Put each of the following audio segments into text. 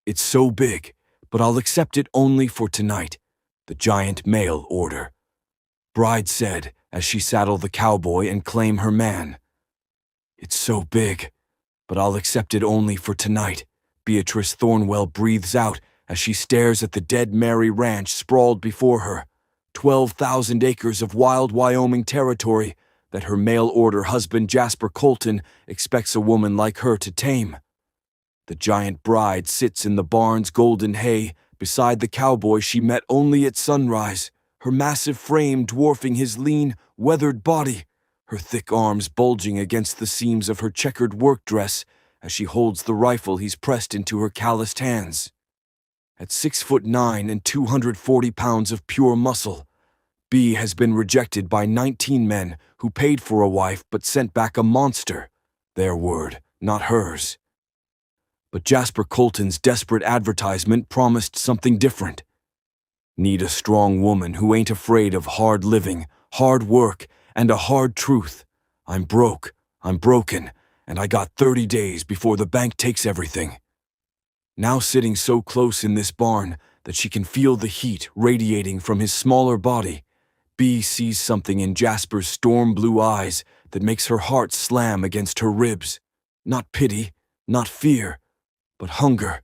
It's so big, but I'll accept it only for tonight. The giant mail order. Bride said as she saddled the cowboy and claim her man. It's so big, but I'll accept it only for tonight, Beatrice Thornwell breathes out as she stares at the dead Mary Ranch sprawled before her. 12,000 acres of wild Wyoming territory that her mail-order husband Jasper Colton expects a woman like her to tame. The giant bride sits in the barn's golden hay beside the cowboy she met only at sunrise, her massive frame dwarfing his lean, weathered body, her thick arms bulging against the seams of her checkered work dress as she holds the rifle he's pressed into her calloused hands. At 6'9" and 240 pounds of pure muscle, B has been rejected by 19 men who paid for a wife but sent back a monster. Their word, not hers. But Jasper Colton's desperate advertisement promised something different. Need a strong woman who ain't afraid of hard living, hard work, and a hard truth. I'm broke, I'm broken, and I got 30 days before the bank takes everything. Now sitting so close in this barn that she can feel the heat radiating from his smaller body, B sees something in Jasper's storm-blue eyes that makes her heart slam against her ribs. Not pity, not fear, but hunger.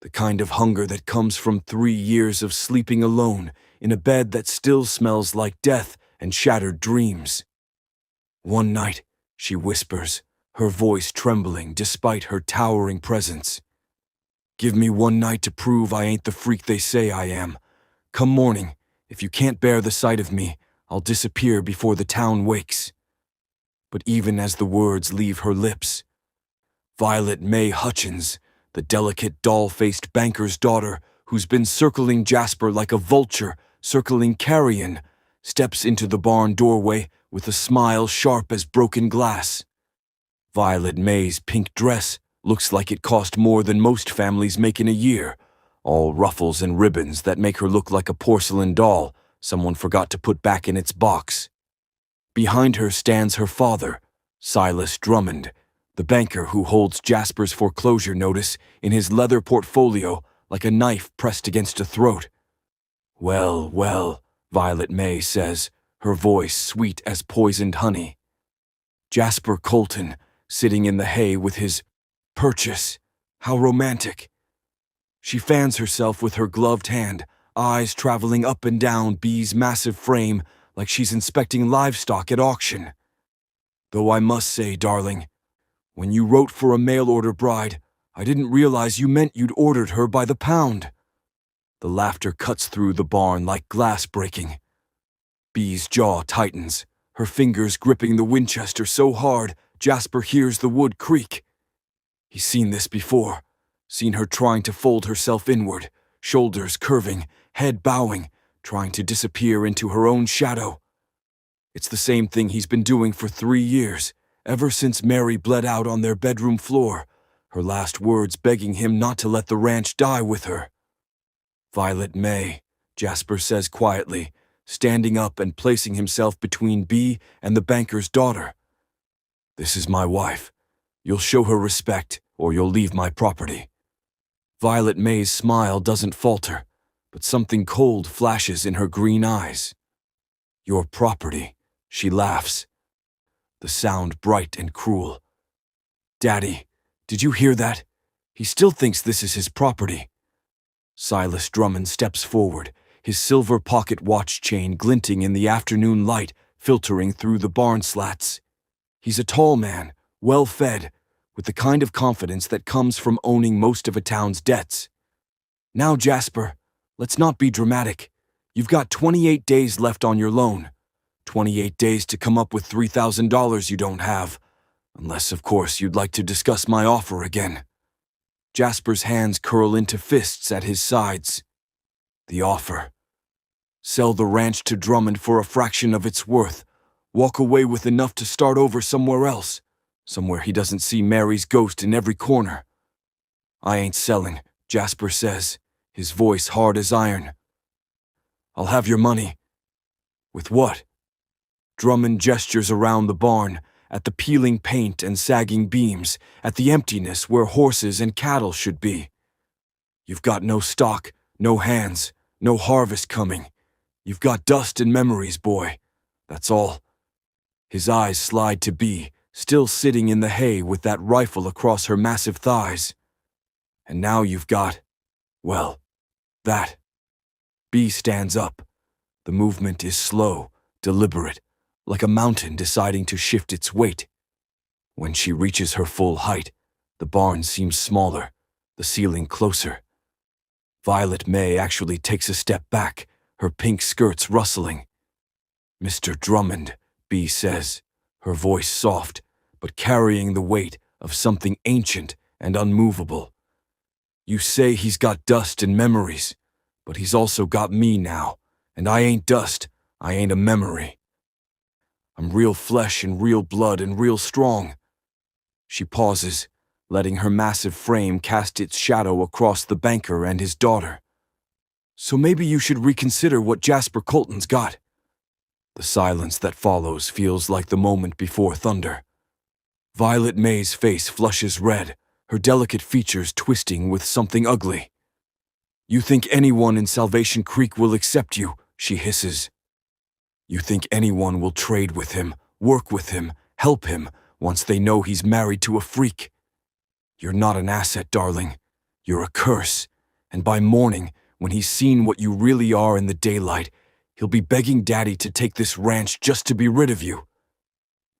The kind of hunger that comes from 3 years of sleeping alone in a bed that still smells like death and shattered dreams. One night, she whispers, her voice trembling despite her towering presence. Give me one night to prove I ain't the freak they say I am. Come morning, if you can't bear the sight of me, I'll disappear before the town wakes. But even as the words leave her lips, Violet May Hutchins, the delicate, doll-faced banker's daughter who's been circling Jasper like a vulture circling carrion, steps into the barn doorway with a smile sharp as broken glass. Violet May's pink dress looks like it cost more than most families make in a year, all ruffles and ribbons that make her look like a porcelain doll someone forgot to put back in its box. Behind her stands her father, Silas Drummond, the banker who holds Jasper's foreclosure notice in his leather portfolio like a knife pressed against a throat. Well, well, Violet May says, her voice sweet as poisoned honey. Jasper Colton, sitting in the hay with his purchase. How romantic. She fans herself with her gloved hand, eyes traveling up and down B's massive frame like she's inspecting livestock at auction. Though I must say, darling, when you wrote for a mail-order bride, I didn't realize you meant you'd ordered her by the pound. The laughter cuts through the barn like glass breaking. B's jaw tightens, her fingers gripping the Winchester so hard Jasper hears the wood creak. He's seen this before, seen her trying to fold herself inward, shoulders curving, head bowing, trying to disappear into her own shadow. It's the same thing he's been doing for 3 years, ever since Mary bled out on their bedroom floor, her last words begging him not to let the ranch die with her. Violet May, Jasper says quietly, standing up and placing himself between B and the banker's daughter. This is my wife. You'll show her respect, or you'll leave my property. Violet May's smile doesn't falter, but something cold flashes in her green eyes. Your property, she laughs, the sound bright and cruel. Daddy, did you hear that? He still thinks this is his property. Silas Drummond steps forward, his silver pocket watch chain glinting in the afternoon light filtering through the barn slats. He's a tall man, well-fed, with the kind of confidence that comes from owning most of a town's debts. Now, Jasper, let's not be dramatic. You've got 28 days left on your loan. 28 days to come up with $3,000 you don't have, unless, of course, you'd like to discuss my offer again. Jasper's hands curl into fists at his sides. The offer. Sell the ranch to Drummond for a fraction of its worth. Walk away with enough to start over somewhere else, somewhere he doesn't see Mary's ghost in every corner. I ain't selling, Jasper says, his voice hard as iron. I'll have your money. With what? Drummond gestures around the barn, at the peeling paint and sagging beams, at the emptiness where horses and cattle should be. You've got no stock, no hands, no harvest coming. You've got dust and memories, boy. That's all. His eyes slide to Bee, still sitting in the hay with that rifle across her massive thighs. And now you've got, well, that. Bee stands up. The movement is slow, deliberate, like a mountain deciding to shift its weight. When she reaches her full height, the barn seems smaller, the ceiling closer. Violet May actually takes a step back, her pink skirts rustling. "Mr. Drummond," Bee says, her voice soft, but carrying the weight of something ancient and unmovable. "You say he's got dust and memories, but he's also got me now, and I ain't dust, I ain't a memory. I'm real flesh and real blood and real strong." She pauses, letting her massive frame cast its shadow across the banker and his daughter. "So maybe you should reconsider what Jasper Colton's got." The silence that follows feels like the moment before thunder. Violet May's face flushes red, her delicate features twisting with something ugly. "You think anyone in Salvation Creek will accept you?" she hisses. "You think anyone will trade with him, work with him, help him, once they know he's married to a freak? You're not an asset, darling. You're a curse, and by morning, when he's seen what you really are in the daylight, he'll be begging Daddy to take this ranch just to be rid of you."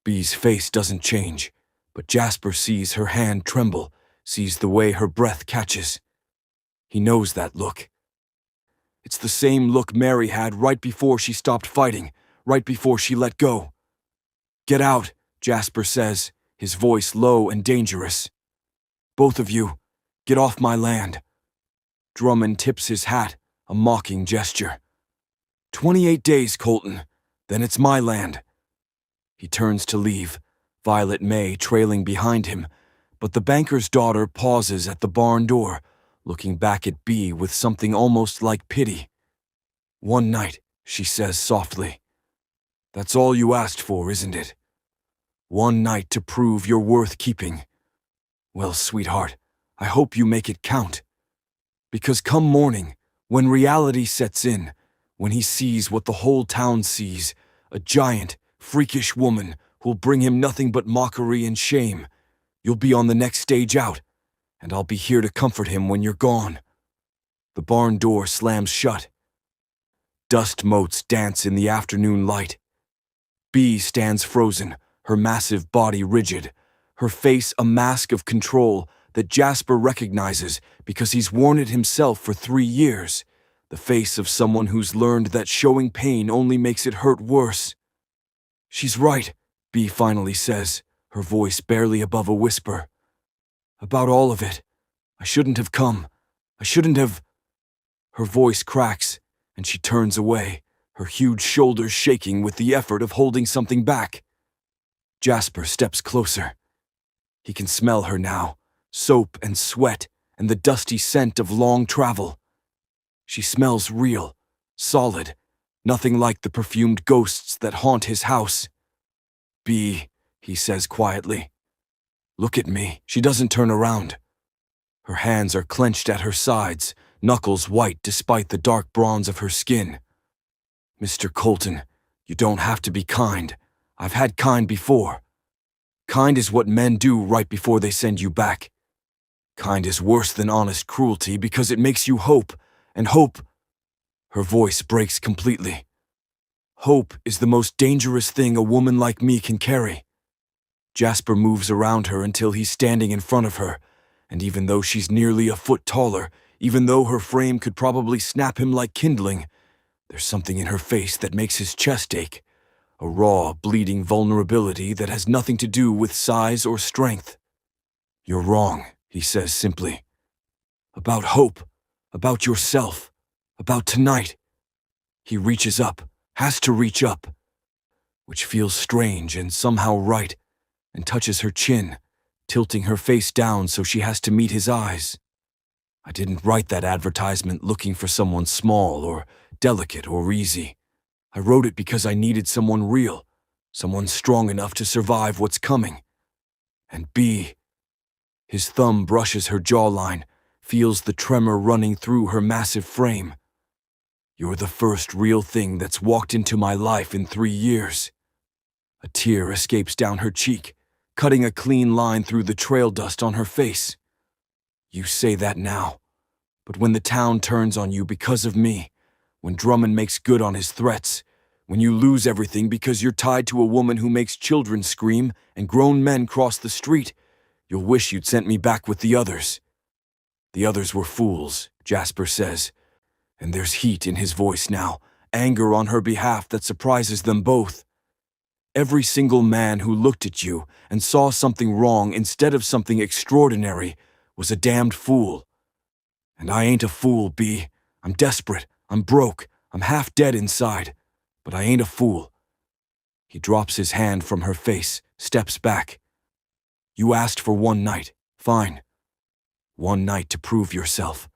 Bee's face doesn't change, but Jasper sees her hand tremble, sees the way her breath catches. He knows that look. It's the same look Mary had right before she stopped fighting, right before she let go. "Get out," Jasper says, his voice low and dangerous. "Both of you, get off my land." Drummond tips his hat, a mocking gesture. 28 days, Colton, then it's my land." He turns to leave, Violet May trailing behind him, but the banker's daughter pauses at the barn door, looking back at Bee with something almost like pity. "One night," she says softly. "That's all you asked for, isn't it? One night to prove you're worth keeping. Well, sweetheart, I hope you make it count. Because come morning, when reality sets in, when he sees what the whole town sees, a giant, freakish woman who'll bring him nothing but mockery and shame, you'll be on the next stage out, and I'll be here to comfort him when you're gone." The barn door slams shut. Dust motes dance in the afternoon light. Bee stands frozen, her massive body rigid, her face a mask of control that Jasper recognizes because he's worn it himself for 3 years, the face of someone who's learned that showing pain only makes it hurt worse. "She's right," Bee finally says, her voice barely above a whisper. "About all of it. I shouldn't have come. I shouldn't have—" Her voice cracks, and she turns away, her huge shoulders shaking with the effort of holding something back. Jasper steps closer. He can smell her now, soap and sweat and the dusty scent of long travel. She smells real, solid, nothing like the perfumed ghosts that haunt his house. "Bee," he says quietly. "Look at me." She doesn't turn around. Her hands are clenched at her sides, knuckles white despite the dark bronze of her skin. "Mr. Colton, you don't have to be kind. I've had kind before. Kind is what men do right before they send you back. Kind is worse than honest cruelty because it makes you hope, and hope—" Her voice breaks completely. "Hope is the most dangerous thing a woman like me can carry." Jasper moves around her until he's standing in front of her, and even though she's nearly a foot taller, even though her frame could probably snap him like kindling, there's something in her face that makes his chest ache, a raw, bleeding vulnerability that has nothing to do with size or strength. "You're wrong," he says simply. "About hope, about yourself, about tonight." He reaches up, has to reach up, which feels strange and somehow right, and touches her chin, tilting her face down so she has to meet his eyes. "I didn't write that advertisement looking for someone small or delicate or easy. I wrote it because I needed someone real, someone strong enough to survive what's coming. And Bee—" His thumb brushes her jawline, feels the tremor running through her massive frame. You're the first real thing that's walked into my life in 3 years. A tear escapes down her cheek, cutting a clean line through the trail dust on her face. You say that now, but when the town turns on you because of me, when Drummond makes good on his threats, when you lose everything because you're tied to a woman who makes children scream and grown men cross the street, you'll wish you'd sent me back with the others. The others were fools, Jasper says, and there's heat in his voice now, anger on her behalf that surprises them both. Every single man who looked at you and saw something wrong instead of something extraordinary was a damned fool. And I ain't a fool, B. I'm desperate, I'm broke, I'm half dead inside, but I ain't a fool. He drops his hand from her face, steps back. You asked for one night, fine. One night to prove yourself,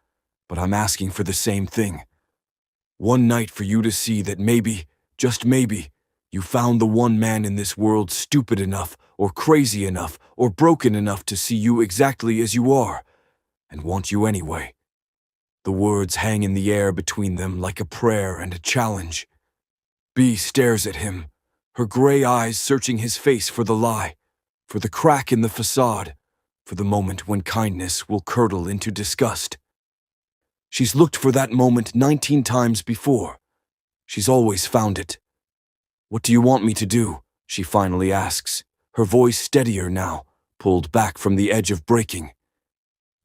but I'm asking for the same thing. One night for you to see that maybe, just maybe, you found the one man in this world stupid enough, or crazy enough, or broken enough to see you exactly as you are, and want you anyway. The words hang in the air between them like a prayer and a challenge. B stares at him, her gray eyes searching his face for the lie, for the crack in the facade, for the moment when kindness will curdle into disgust. She's looked for that moment 19 times before. She's always found it. What do you want me to do? She finally asks, her voice steadier now, pulled back from the edge of breaking.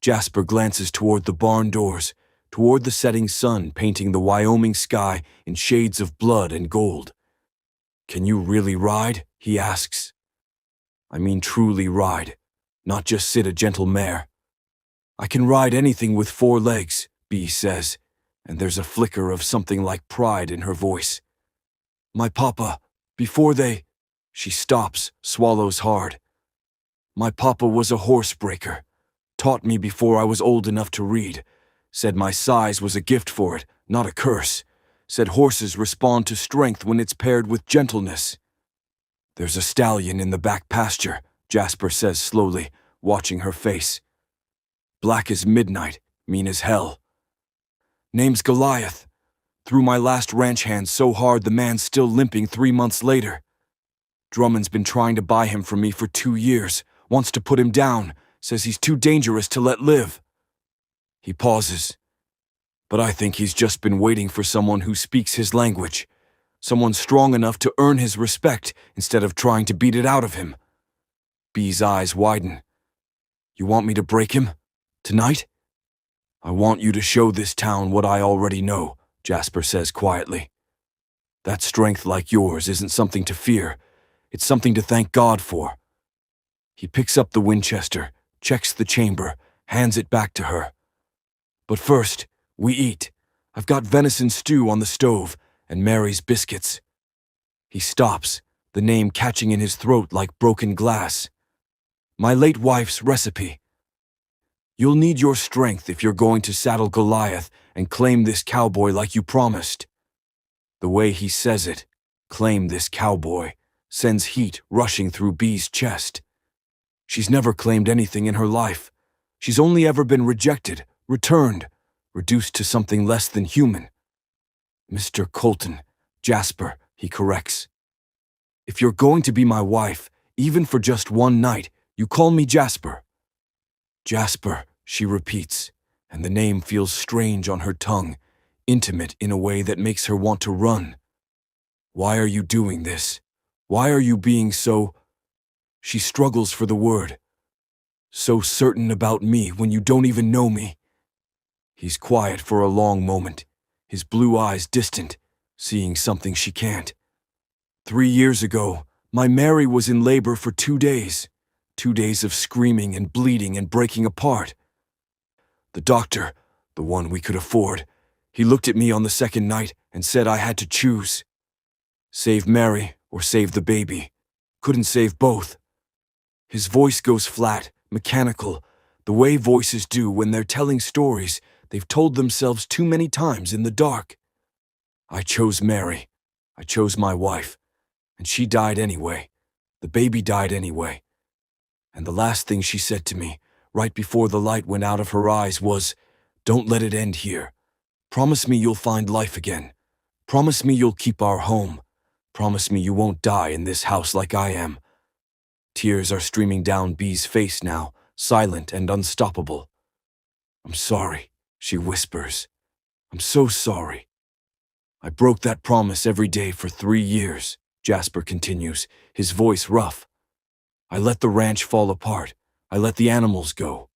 Jasper glances toward the barn doors, toward the setting sun painting the Wyoming sky in shades of blood and gold. Can you really ride? He asks. I mean truly ride, not just sit a gentle mare. I can ride anything with 4 legs, B says, and there's a flicker of something like pride in her voice. My papa, before they... She stops, swallows hard. My papa was a horse breaker, taught me before I was old enough to read, said my size was a gift for it, not a curse, said horses respond to strength when it's paired with gentleness. There's a stallion in the back pasture, Jasper says slowly, watching her face. Black as midnight, mean as hell. Name's Goliath. Threw my last ranch hand so hard the man's still limping 3 months later. Drummond's been trying to buy him from me for 2 years, wants to put him down, says he's too dangerous to let live. He pauses. But I think he's just been waiting for someone who speaks his language, someone strong enough to earn his respect instead of trying to beat it out of him. B's eyes widen. You want me to break him? Tonight? I want you to show this town what I already know, Jasper says quietly. That strength like yours isn't something to fear. It's something to thank God for. He picks up the Winchester, checks the chamber, hands it back to her. But first, we eat. I've got venison stew on the stove and Mary's biscuits. He stops, the name catching in his throat like broken glass. My late wife's recipe. You'll need your strength if you're going to saddle Goliath and claim this cowboy like you promised. The way he says it, claim this cowboy, sends heat rushing through B's chest. She's never claimed anything in her life. She's only ever been rejected, returned, reduced to something less than human. Mr. Colton, Jasper, he corrects. If you're going to be my wife, even for just one night, you call me Jasper. Jasper, she repeats, and the name feels strange on her tongue, intimate in a way that makes her want to run. Why are you doing this? Why are you being so... She struggles for the word. So certain about me when you don't even know me. He's quiet for a long moment, his blue eyes distant, seeing something she can't. 3 years ago, my Mary was in labor for 2 days. 2 days of screaming and bleeding and breaking apart. The doctor, the one we could afford, he looked at me on the second night and said I had to choose. Save Mary or save the baby. Couldn't save both. His voice goes flat, mechanical, the way voices do when they're telling stories they've told themselves too many times in the dark. I chose Mary. I chose my wife. And she died anyway. The baby died anyway. And the last thing she said to me, right before the light went out of her eyes was, "Don't let it end here. Promise me you'll find life again. Promise me you'll keep our home. Promise me you won't die in this house like I am." Tears are streaming down Bee's face now, silent and unstoppable. "I'm sorry," she whispers. "I'm so sorry." "I broke that promise every day for 3 years," Jasper continues, his voice rough. "I let the ranch fall apart. I let the animals go.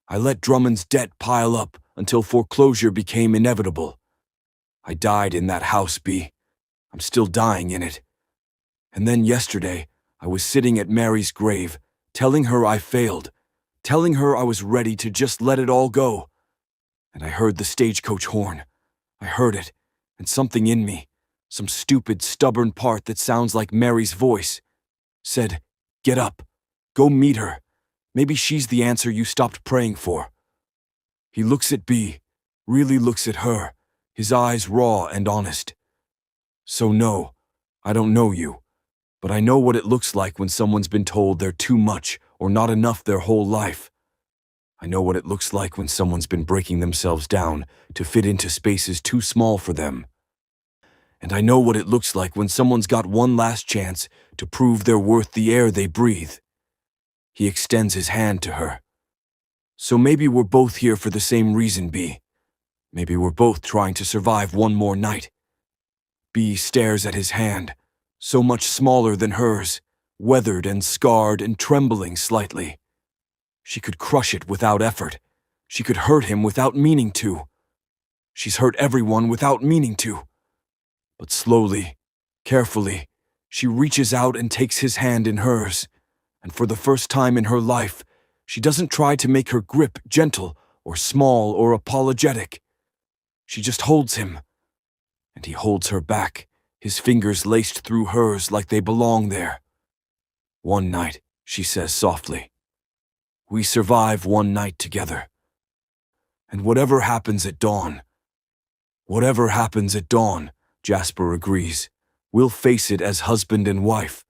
I let Drummond's debt pile up until foreclosure became inevitable. I died in that house, Bee. I'm still dying in it. And then yesterday, I was sitting at Mary's grave, telling her I failed, telling her I was ready to just let it all go. And I heard the stagecoach horn. I heard it, and something in me, some stupid, stubborn part that sounds like Mary's voice, said, 'Get up. Go meet her. Maybe she's the answer you stopped praying for.'" He looks at Bee, really looks at her, his eyes raw and honest. "So no, I don't know you, but I know what it looks like when someone's been told they're too much or not enough their whole life. I know what it looks like when someone's been breaking themselves down to fit into spaces too small for them. And I know what it looks like when someone's got one last chance to prove they're worth the air they breathe." He extends his hand to her. "So maybe we're both here for the same reason, Bee. Maybe we're both trying to survive one more night." Bee stares at his hand, so much smaller than hers, weathered and scarred and trembling slightly. She could crush it without effort. She could hurt him without meaning to. She's hurt everyone without meaning to. But slowly, carefully, she reaches out and takes his hand in hers, and for the first time in her life, she doesn't try to make her grip gentle or small or apologetic. She just holds him, and he holds her back, his fingers laced through hers like they belong there. "One night," she says softly. "We survive one night together. And whatever happens at dawn," "Whatever happens at dawn," Jasper agrees, "we'll face it as husband and wife,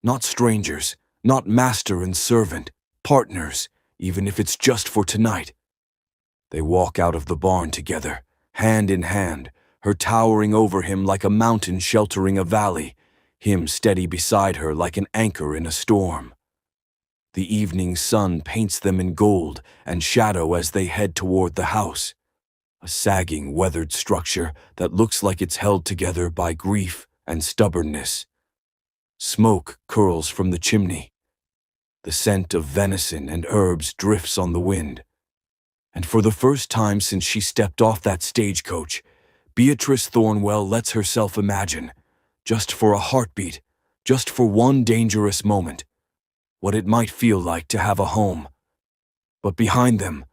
not strangers, not master and servant, partners, even if it's just for tonight." They walk out of the barn together, hand in hand, her towering over him like a mountain sheltering a valley, him steady beside her like an anchor in a storm. The evening sun paints them in gold and shadow as they head toward the house, a sagging, weathered structure that looks like it's held together by grief and stubbornness. Smoke curls from the chimney. The scent of venison and herbs drifts on the wind. And for the first time since she stepped off that stagecoach, Beatrice Thornwell lets herself imagine, just for a heartbeat, just for one dangerous moment, what it might feel like to have a home. But behind them,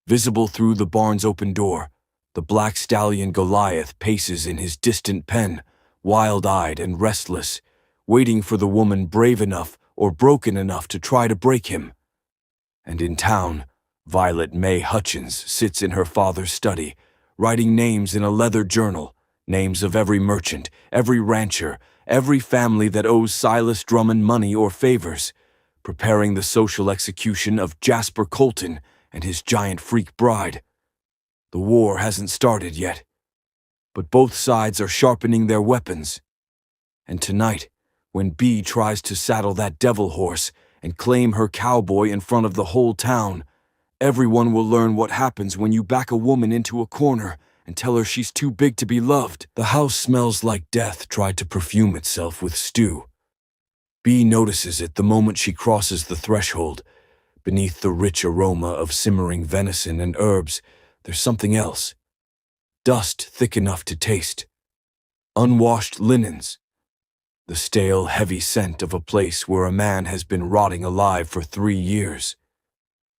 visible through the barn's open door, the black stallion Goliath paces in his distant pen, wild-eyed and restless, waiting for the woman brave enough or broken enough to try to break him. And in town, Violet May Hutchins sits in her father's study, writing names in a leather journal, names of every merchant, every rancher, every family that owes Silas Drummond money or favors, preparing the social execution of Jasper Colton and his giant freak bride. The war hasn't started yet, but both sides are sharpening their weapons. And tonight, when Bee tries to saddle that devil horse and claim her cowboy in front of the whole town, everyone will learn what happens when you back a woman into a corner and tell her she's too big to be loved. The house smells like death tried to perfume itself with stew. Bee notices it the moment she crosses the threshold. Beneath the rich aroma of simmering venison and herbs, there's something else. Dust thick enough to taste. Unwashed linens. The stale, heavy scent of a place where a man has been rotting alive for 3 years.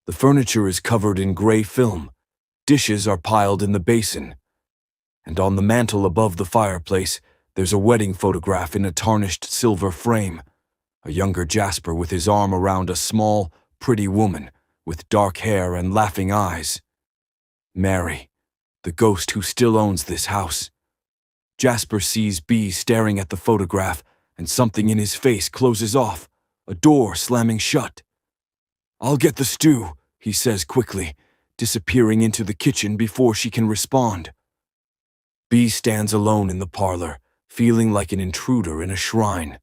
The furniture is covered in gray film. Dishes are piled in the basin. And on the mantel above the fireplace, there's a wedding photograph in a tarnished silver frame. A younger Jasper with his arm around a small, pretty woman with dark hair and laughing eyes. Mary, the ghost who still owns this house. Jasper sees Bee staring at the photograph, and something in his face closes off, a door slamming shut. I'll get the stew, he says quickly, disappearing into the kitchen before she can respond. Bee stands alone in the parlor, feeling like an intruder in a shrine.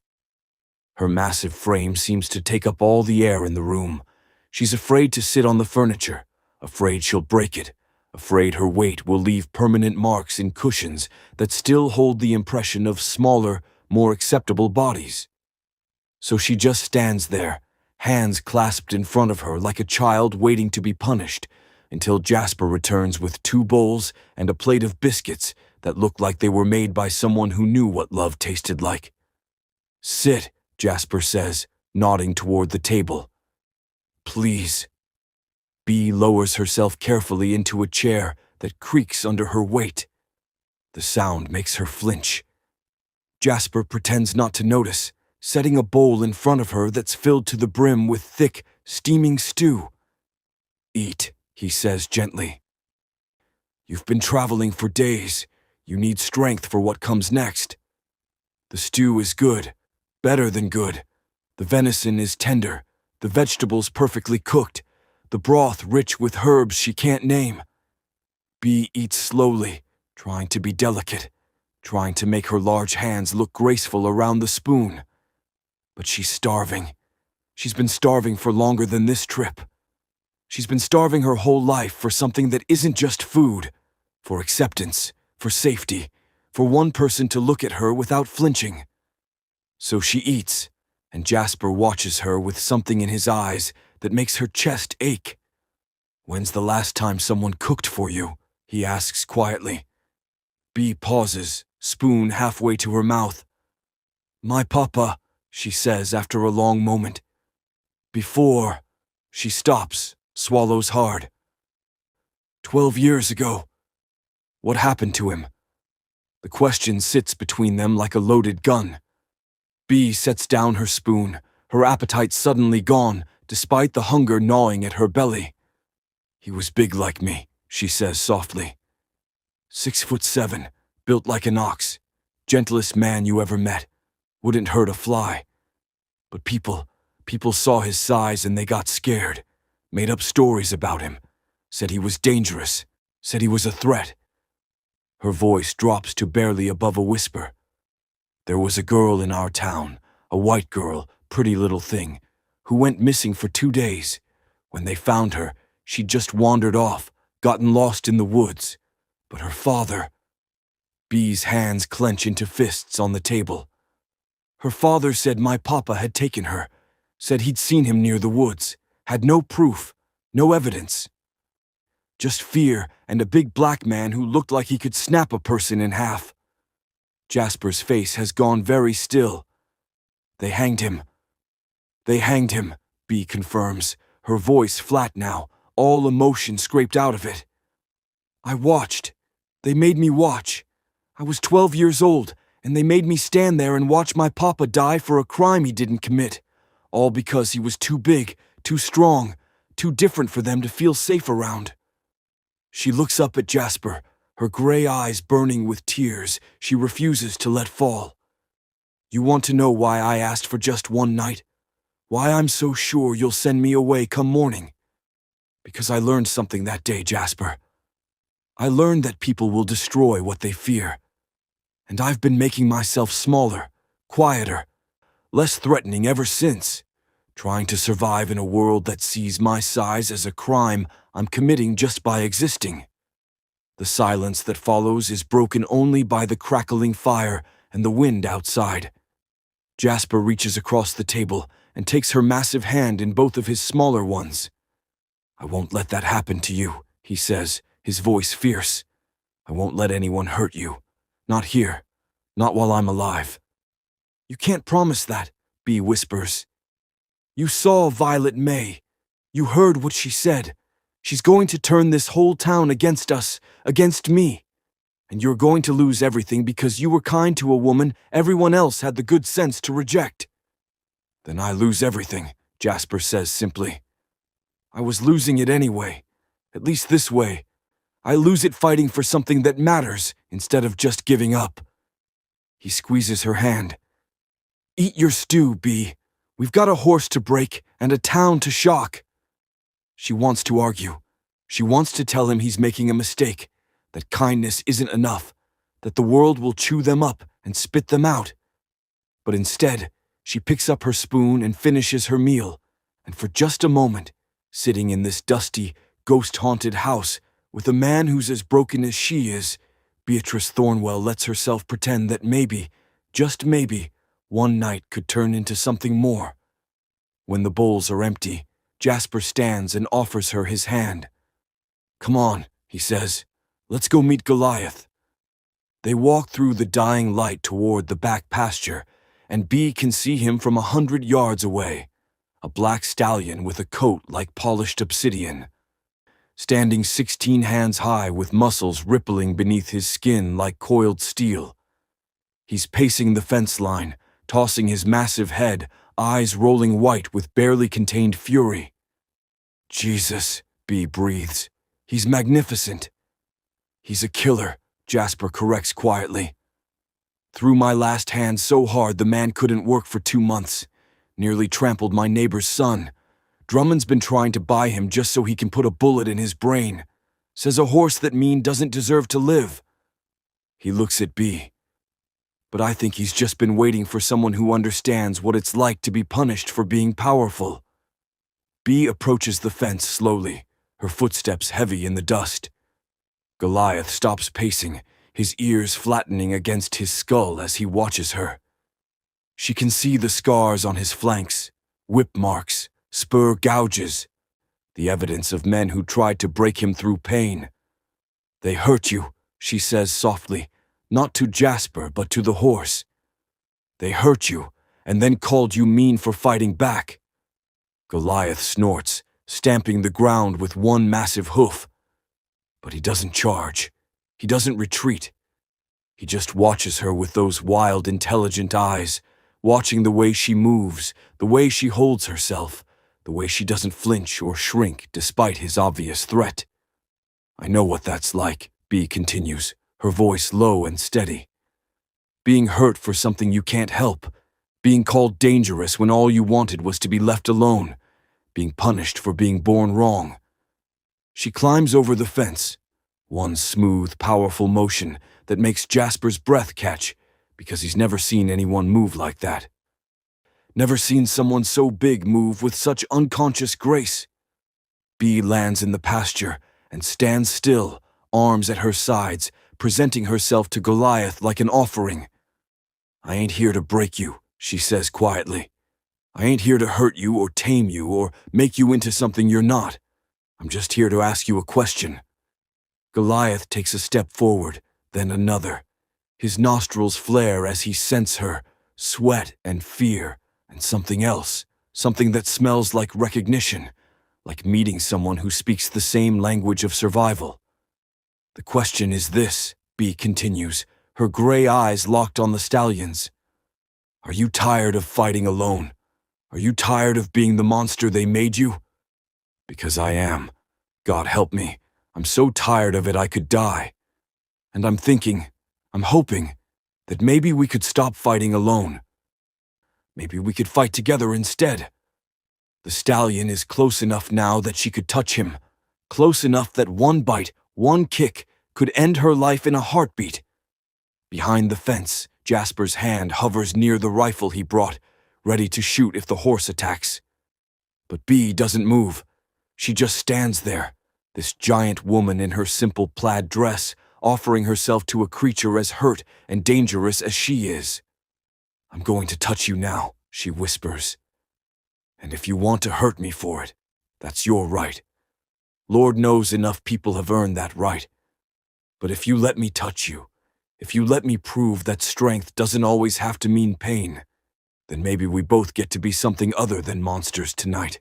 Her massive frame seems to take up all the air in the room. She's afraid to sit on the furniture, afraid she'll break it, afraid her weight will leave permanent marks in cushions that still hold the impression of smaller, more acceptable bodies. So she just stands there, hands clasped in front of her like a child waiting to be punished, until Jasper returns with 2 bowls and a plate of biscuits that look like they were made by someone who knew what love tasted like. Sit, Jasper says, nodding toward the table. Please. Bee lowers herself carefully into a chair that creaks under her weight. The sound makes her flinch. Jasper pretends not to notice, setting a bowl in front of her that's filled to the brim with thick, steaming stew. Eat, he says gently. You've been traveling for days. You need strength for what comes next. The stew is good, better than good. The venison is tender, the vegetables perfectly cooked, the broth rich with herbs she can't name. Bee eats slowly, trying to be delicate, trying to make her large hands look graceful around the spoon. But she's starving. She's been starving for longer than this trip. She's been starving her whole life for something that isn't just food, for acceptance, for safety, for one person to look at her without flinching. So she eats, and Jasper watches her with something in his eyes that makes her chest ache. When's the last time someone cooked for you? He asks quietly. Bee pauses, spoon halfway to her mouth. My papa, she says after a long moment. Before, she stops, swallows hard. 12 years ago. What happened to him? The question sits between them like a loaded gun. Bee sets down her spoon, her appetite suddenly gone, despite the hunger gnawing at her belly. He was big like me, she says softly. 6'7", built like an ox, gentlest man you ever met, wouldn't hurt a fly. But people saw his size and they got scared, made up stories about him, said he was dangerous, said he was a threat. Her voice drops to barely above a whisper. There was a girl in our town, a white girl, pretty little thing, who went missing for 2 days. When they found her, she'd just wandered off, gotten lost in the woods. But her father... Bee's hands clench into fists on the table. Her father said my papa had taken her, said he'd seen him near the woods, had no proof, no evidence. Just fear and a big black man who looked like he could snap a person in half. Jasper's face has gone very still. They hanged him. They hanged him, Bee confirms, her voice flat now, all emotion scraped out of it. I watched. They made me watch. I was 12 years old, and they made me stand there and watch my papa die for a crime he didn't commit, all because he was too big, too strong, too different for them to feel safe around. She looks up at Jasper, her gray eyes burning with tears she refuses to let fall. You want to know why I asked for just one night? Why I'm so sure you'll send me away come morning? Because I learned something that day, Jasper. I learned that people will destroy what they fear. And I've been making myself smaller, quieter, less threatening ever since, trying to survive in a world that sees my size as a crime I'm committing just by existing. The silence that follows is broken only by the crackling fire and the wind outside. Jasper reaches across the table and takes her massive hand in both of his smaller ones. I won't let that happen to you, he says, his voice fierce. I won't let anyone hurt you. Not here. Not while I'm alive. You can't promise that, Bee whispers. You saw Violet May. You heard what she said. She's going to turn this whole town against us, against me. And you're going to lose everything because you were kind to a woman everyone else had the good sense to reject. Then I lose everything, Jasper says simply. I was losing it anyway, at least this way. I lose it fighting for something that matters instead of just giving up. He squeezes her hand. Eat your stew, Bee. We've got a horse to break and a town to shock. She wants to argue. She wants to tell him he's making a mistake, that kindness isn't enough, that the world will chew them up and spit them out. But instead, she picks up her spoon and finishes her meal, and for just a moment, sitting in this dusty, ghost-haunted house with a man who's as broken as she is, Beatrice Thornwell lets herself pretend that maybe, just maybe, one night could turn into something more. When the bowls are empty, Jasper stands and offers her his hand. "Come on," he says. "Let's go meet Goliath." They walk through the dying light toward the back pasture, and Bee can see him from 100 yards away, a black stallion with a coat like polished obsidian, standing 16 hands high with muscles rippling beneath his skin like coiled steel. He's pacing the fence line, tossing his massive head, eyes rolling white with barely contained fury. "Jesus," Bee breathes. "He's magnificent." "He's a killer," Jasper corrects quietly. "Threw my last hand so hard the man couldn't work for 2 months. Nearly trampled my neighbor's son. Drummond's been trying to buy him just so he can put a bullet in his brain. Says a horse that mean doesn't deserve to live." He looks at Bee. "But I think he's just been waiting for someone who understands what it's like to be punished for being powerful." Bee approaches the fence slowly, her footsteps heavy in the dust. Goliath stops pacing, his ears flattening against his skull as he watches her. She can see the scars on his flanks, whip marks, spur gouges, the evidence of men who tried to break him through pain. "They hurt you," she says softly, not to Jasper but to the horse. "They hurt you, and then called you mean for fighting back." Goliath snorts, stamping the ground with one massive hoof. But he doesn't charge. He doesn't retreat. He just watches her with those wild, intelligent eyes, watching the way she moves, the way she holds herself, the way she doesn't flinch or shrink despite his obvious threat. "I know what that's like," Bee continues, her voice low and steady. "Being hurt for something you can't help, being called dangerous when all you wanted was to be left alone, being punished for being born wrong." She climbs over the fence, one smooth, powerful motion that makes Jasper's breath catch, because he's never seen anyone move like that. Never seen someone so big move with such unconscious grace. Bee lands in the pasture and stands still, arms at her sides, presenting herself to Goliath like an offering. "I ain't here to break you," she says quietly. "I ain't here to hurt you or tame you or make you into something you're not. I'm just here to ask you a question." Goliath takes a step forward, then another. His nostrils flare as he scents her, sweat and fear, and something else, something that smells like recognition, like meeting someone who speaks the same language of survival. "The question is this," Bee continues, her gray eyes locked on the stallion's. "Are you tired of fighting alone? Are you tired of being the monster they made you? Because I am. God help me. I'm so tired of it I could die. And I'm hoping, that maybe we could stop fighting alone. Maybe we could fight together instead." The stallion is close enough now that she could touch him, close enough that one bite, one kick, could end her life in a heartbeat. Behind the fence, Jasper's hand hovers near the rifle he brought, ready to shoot if the horse attacks. But Bee doesn't move. She just stands there, this giant woman in her simple plaid dress, offering herself to a creature as hurt and dangerous as she is. "I'm going to touch you now," she whispers. "And if you want to hurt me for it, that's your right. Lord knows enough people have earned that right. But if you let me touch you, if you let me prove that strength doesn't always have to mean pain, then maybe we both get to be something other than monsters tonight."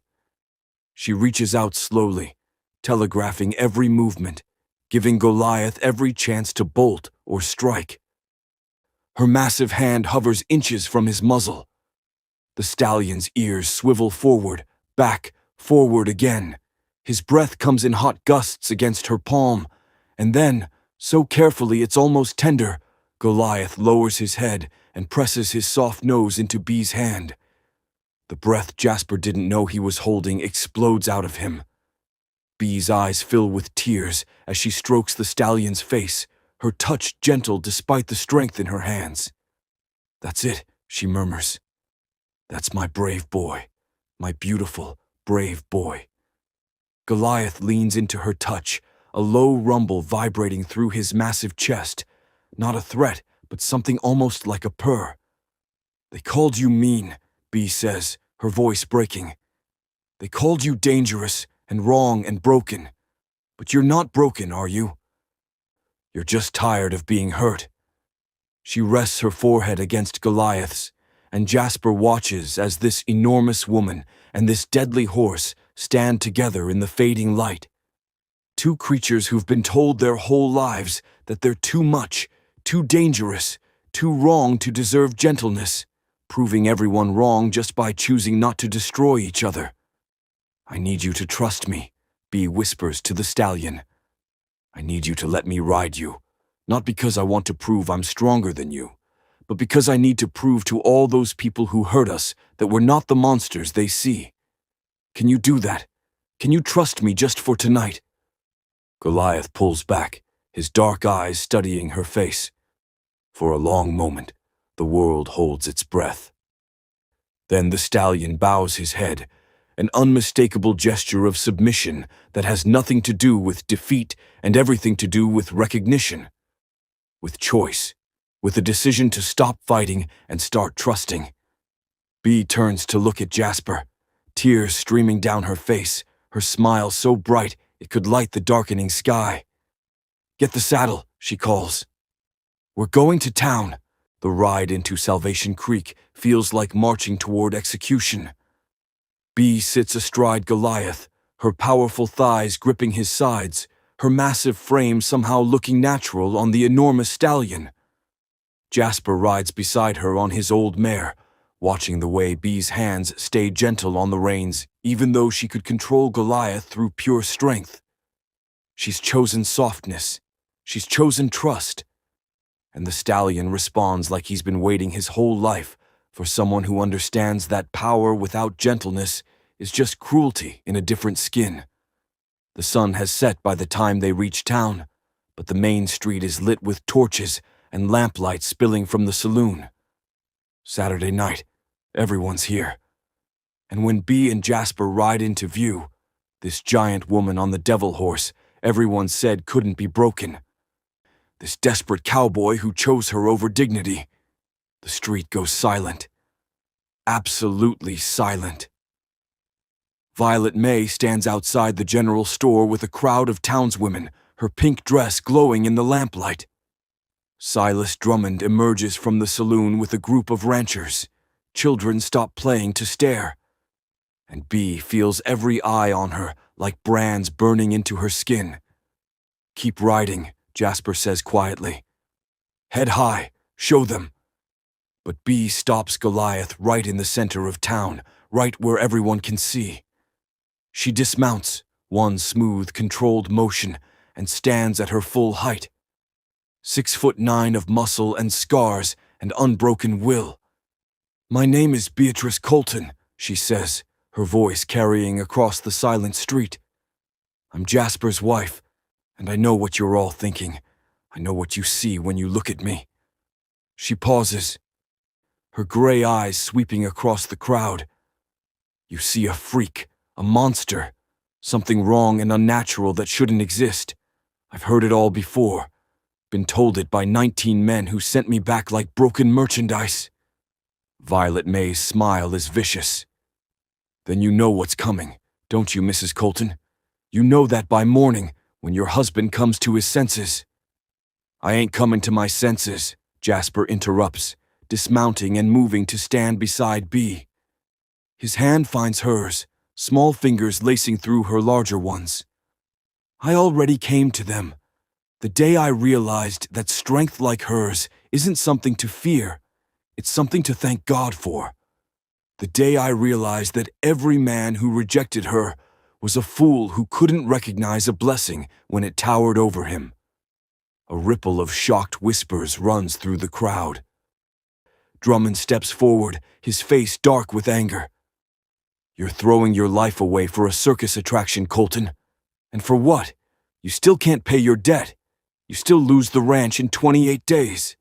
She reaches out slowly, telegraphing every movement, giving Goliath every chance to bolt or strike. Her massive hand hovers inches from his muzzle. The stallion's ears swivel forward, back, forward again. His breath comes in hot gusts against her palm, and then, so carefully it's almost tender, Goliath lowers his head and presses his soft nose into Bee's hand. The breath Jasper didn't know he was holding explodes out of him. Bee's eyes fill with tears as she strokes the stallion's face, her touch gentle despite the strength in her hands. "That's it," she murmurs. "That's my brave boy, my beautiful, brave boy." Goliath leans into her touch, a low rumble vibrating through his massive chest. Not a threat, but something almost like a purr. "They called you mean," Bee says, her voice breaking. "They called you dangerous and wrong and broken. But you're not broken, are you? You're just tired of being hurt." She rests her forehead against Goliath's, and Jasper watches as this enormous woman and this deadly horse stand together in the fading light. Two creatures who've been told their whole lives that they're too much, too dangerous, too wrong to deserve gentleness, proving everyone wrong just by choosing not to destroy each other. "I need you to trust me," Bee whispers to the stallion. "I need you to let me ride you, not because I want to prove I'm stronger than you, but because I need to prove to all those people who hurt us that we're not the monsters they see. Can you do that? Can you trust me just for tonight?" Goliath pulls back, his dark eyes studying her face. For a long moment, the world holds its breath. Then the stallion bows his head, an unmistakable gesture of submission that has nothing to do with defeat and everything to do with recognition, with choice, with a decision to stop fighting and start trusting. Bee turns to look at Jasper, tears streaming down her face, her smile so bright it could light the darkening sky. "Get the saddle," she calls. "We're going to town." The ride into Salvation Creek feels like marching toward execution. Bee sits astride Goliath, her powerful thighs gripping his sides, her massive frame somehow looking natural on the enormous stallion. Jasper rides beside her on his old mare, watching the way Bee's hands stay gentle on the reins, even though she could control Goliath through pure strength. She's chosen softness. She's chosen trust. And the stallion responds like he's been waiting his whole life for someone who understands that power without gentleness is just cruelty in a different skin. The sun has set by the time they reach town, but the main street is lit with torches and lamplights spilling from the saloon. Saturday night, everyone's here. And when Bee and Jasper ride into view, this giant woman on the devil horse everyone said couldn't be broken. This desperate cowboy who chose her over dignity. The street goes silent. Absolutely silent. Violet May stands outside the general store with a crowd of townswomen, her pink dress glowing in the lamplight. Silas Drummond emerges from the saloon with a group of ranchers. Children stop playing to stare. And Bee feels every eye on her like brands burning into her skin. "Keep riding," Jasper says quietly. "Head high, show them." But Bee stops Goliath right in the center of town, right where everyone can see. She dismounts, one smooth, controlled motion, and stands at her full height. 6'9" of muscle and scars and unbroken will. "My name is Beatrice Colton," she says, her voice carrying across the silent street. "I'm Jasper's wife, and I know what you're all thinking. I know what you see when you look at me." She pauses, her gray eyes sweeping across the crowd. "You see a freak, a monster, something wrong and unnatural that shouldn't exist. I've heard it all before, been told it by 19 men who sent me back like broken merchandise." Violet May's smile is vicious. "Then you know what's coming, don't you, Mrs. Colton? You know that by morning, when your husband comes to his senses." "I ain't coming to my senses," Jasper interrupts, dismounting and moving to stand beside Bee. His hand finds hers, small fingers lacing through her larger ones. "I already came to them. The day I realized that strength like hers isn't something to fear, it's something to thank God for. The day I realized that every man who rejected her was a fool who couldn't recognize a blessing when it towered over him." A ripple of shocked whispers runs through the crowd. Drummond steps forward, his face dark with anger. "You're throwing your life away for a circus attraction, Colton. And for what? You still can't pay your debt. You still lose the ranch in 28 days.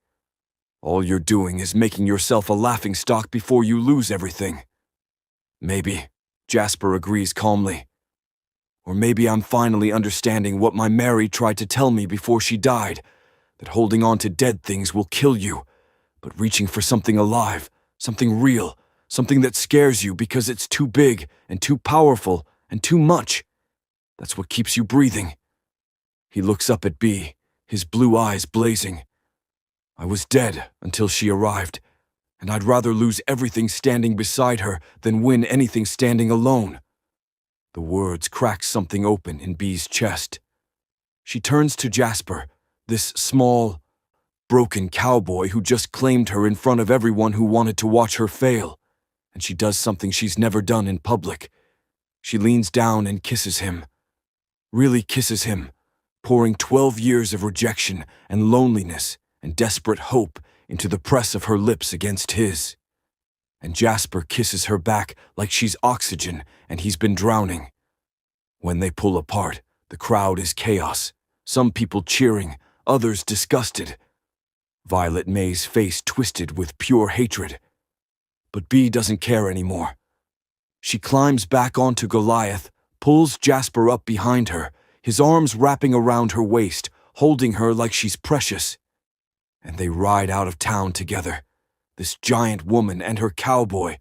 All you're doing is making yourself a laughingstock before you lose everything. Maybe, Jasper agrees calmly. Or maybe I'm finally understanding what my Mary tried to tell me before she died, that holding on to dead things will kill you, but reaching for something alive, something real, something that scares you because it's too big and too powerful and too much, that's what keeps you breathing. He looks up at Bee, his blue eyes blazing. I was dead until she arrived, and I'd rather lose everything standing beside her than win anything standing alone. The words crack something open in Bee's chest. She turns to Jasper, this small, broken cowboy who just claimed her in front of everyone who wanted to watch her fail, and she does something she's never done in public. She leans down and kisses him. Really kisses him, pouring 12 years of rejection and loneliness and desperate hope into the press of her lips against his. And Jasper kisses her back like she's oxygen and he's been drowning. When they pull apart, the crowd is chaos. Some people cheering, others disgusted. Violet May's face twisted with pure hatred. But Bee doesn't care anymore. She climbs back onto Goliath, pulls Jasper up behind her, his arms wrapping around her waist, holding her like she's precious. And they ride out of town together. This giant woman and her cowboy,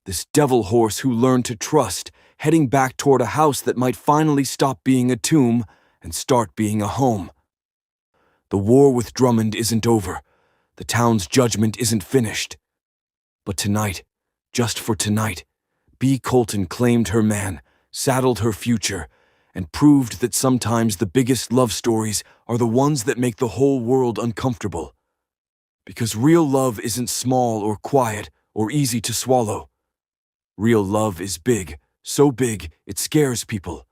this devil horse who learned to trust, heading back toward a house that might finally stop being a tomb and start being a home. The war with Drummond isn't over. The town's judgment isn't finished. But tonight, just for tonight, Bee Colton claimed her man, saddled her future, and proved that sometimes the biggest love stories are the ones that make the whole world uncomfortable. Because real love isn't small or quiet or easy to swallow. Real love is big, so big it scares people.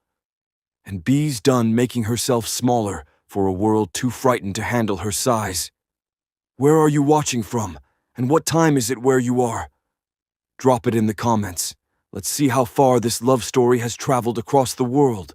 And Bee's done making herself smaller for a world too frightened to handle her size. Where are you watching from? And what time is it where you are? Drop it in the comments. Let's see how far this love story has traveled across the world.